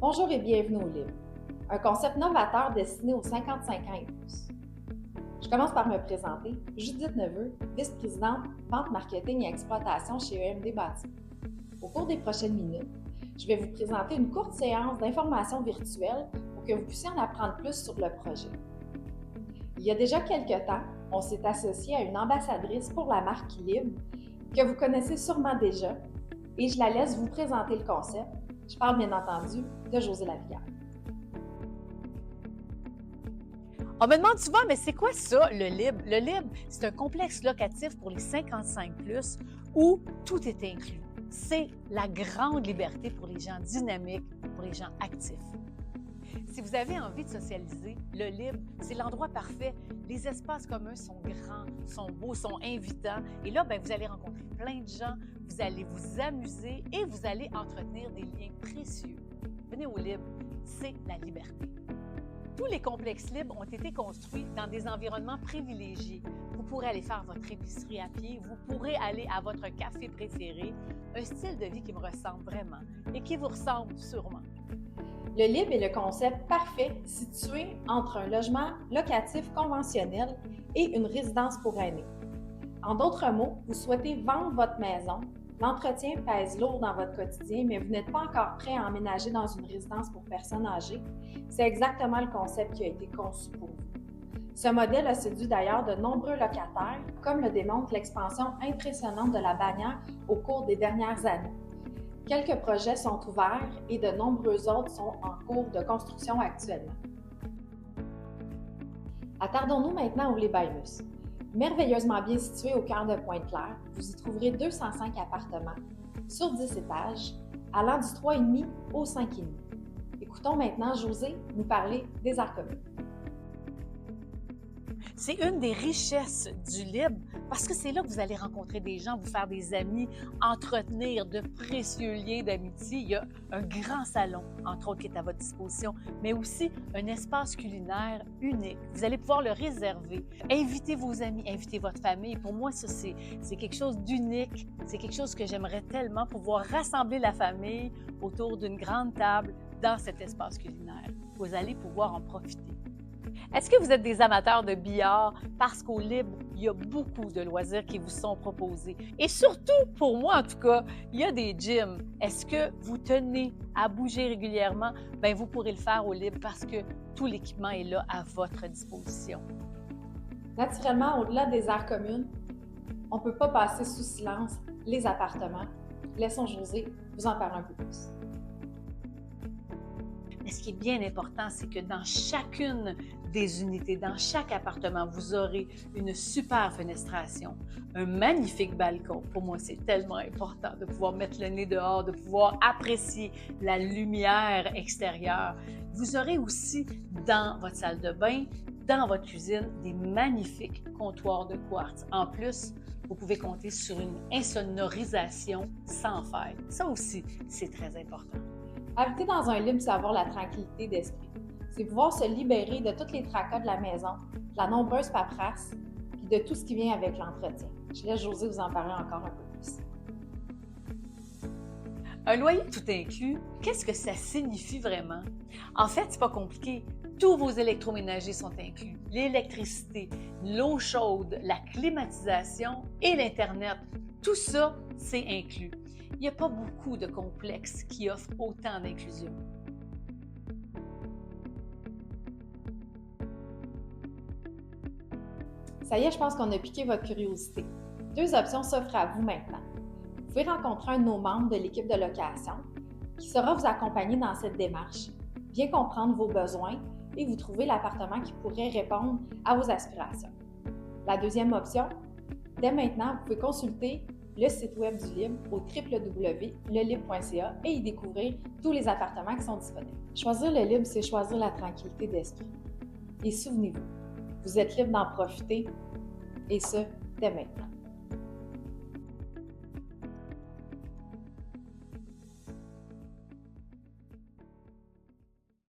Bonjour et bienvenue au Libre, un concept novateur destiné aux 55 ans et plus. Je commence par me présenter, Judith Neveu, vice-présidente vente, marketing et exploitation chez EMD Bâtiment. Au cours des prochaines minutes, je vais vous présenter une courte séance d'information virtuelle pour que vous puissiez en apprendre plus sur le projet. Il y a déjà quelques temps, on s'est associé à une ambassadrice pour la marque Libre que vous connaissez sûrement déjà et je la laisse vous présenter le concept. Je parle bien entendu de Josée Lavigueur. On me demande souvent, mais c'est quoi ça, le Libre? Le Libre, c'est un complexe locatif pour les 55+, où tout est inclus. C'est la grande liberté pour les gens dynamiques, pour les gens actifs. Si vous avez envie de socialiser, le Libre, c'est l'endroit parfait. Les espaces communs sont grands, sont beaux, sont invitants. Et là, vous allez rencontrer plein de gens, vous allez vous amuser et vous allez entretenir des liens précieux. Venez au Libre, c'est la liberté. Tous les complexes libres ont été construits dans des environnements privilégiés. Vous pourrez aller faire votre épicerie à pied, vous pourrez aller à votre café préféré, un style de vie qui me ressemble vraiment et qui vous ressemble sûrement. Le Libre est le concept parfait situé entre un logement locatif conventionnel et une résidence pour aînés. En d'autres mots, vous souhaitez vendre votre maison, l'entretien pèse lourd dans votre quotidien, mais vous n'êtes pas encore prêt à emménager dans une résidence pour personnes âgées. C'est exactement le concept qui a été conçu pour vous. Ce modèle a séduit d'ailleurs de nombreux locataires, comme le démontre l'expansion impressionnante de la bannière au cours des dernières années. Quelques projets sont ouverts et de nombreux autres sont en cours de construction actuellement. Attardons-nous maintenant au Libre-Imus. Merveilleusement bien situé au cœur de Pointe-Claire, vous y trouverez 205 appartements sur 10 étages, allant du 3,5 au 5,5. Écoutons maintenant Josée nous parler des arts communs. C'est une des richesses du Libre parce que c'est là que vous allez rencontrer des gens, vous faire des amis, entretenir de précieux liens d'amitié. Il y a un grand salon, entre autres, qui est à votre disposition, mais aussi un espace culinaire unique. Vous allez pouvoir le réserver. Invitez vos amis, invitez votre famille. Pour moi, ça, c'est quelque chose d'unique. C'est quelque chose que j'aimerais tellement, pouvoir rassembler la famille autour d'une grande table dans cet espace culinaire. Vous allez pouvoir en profiter. Est-ce que vous êtes des amateurs de billard? Parce qu'au Libre, il y a beaucoup de loisirs qui vous sont proposés. Et surtout, pour moi en tout cas, il y a des gyms. Est-ce que vous tenez à bouger régulièrement? Vous pourrez le faire au Libre parce que tout l'équipement est là à votre disposition. Naturellement, au-delà des aires communes, on ne peut pas passer sous silence les appartements. Laissons Josée vous en parler un peu plus. Mais ce qui est bien important, c'est que dans chacune des unités, dans chaque appartement, vous aurez une super fenestration, un magnifique balcon. Pour moi, c'est tellement important de pouvoir mettre le nez dehors, de pouvoir apprécier la lumière extérieure. Vous aurez aussi dans votre salle de bain, dans votre cuisine, des magnifiques comptoirs de quartz. En plus, vous pouvez compter sur une insonorisation sans faille. Ça aussi, c'est très important. Habiter dans un Libre, c'est avoir la tranquillité d'esprit. C'est pouvoir se libérer de tous les tracas de la maison, de la nombreuse paperasse, puis de tout ce qui vient avec l'entretien. Je laisse Josée vous en parler encore un peu plus. Un loyer tout inclus, qu'est-ce que ça signifie vraiment? En fait, c'est pas compliqué. Tous vos électroménagers sont inclus. L'électricité, l'eau chaude, la climatisation et l'Internet. Tout ça, c'est inclus. Il n'y a pas beaucoup de complexes qui offrent autant d'inclusion. Ça y est, je pense qu'on a piqué votre curiosité. 2 options s'offrent à vous maintenant. Vous pouvez rencontrer un de nos membres de l'équipe de location qui saura vous accompagner dans cette démarche, bien comprendre vos besoins et vous trouver l'appartement qui pourrait répondre à vos aspirations. La deuxième option, dès maintenant, vous pouvez consulter le site web du Libre au www.lelibre.ca et y découvrir tous les appartements qui sont disponibles. Choisir le Libre, c'est choisir la tranquillité d'esprit. Et souvenez-vous, vous êtes libre d'en profiter, et ce, dès maintenant.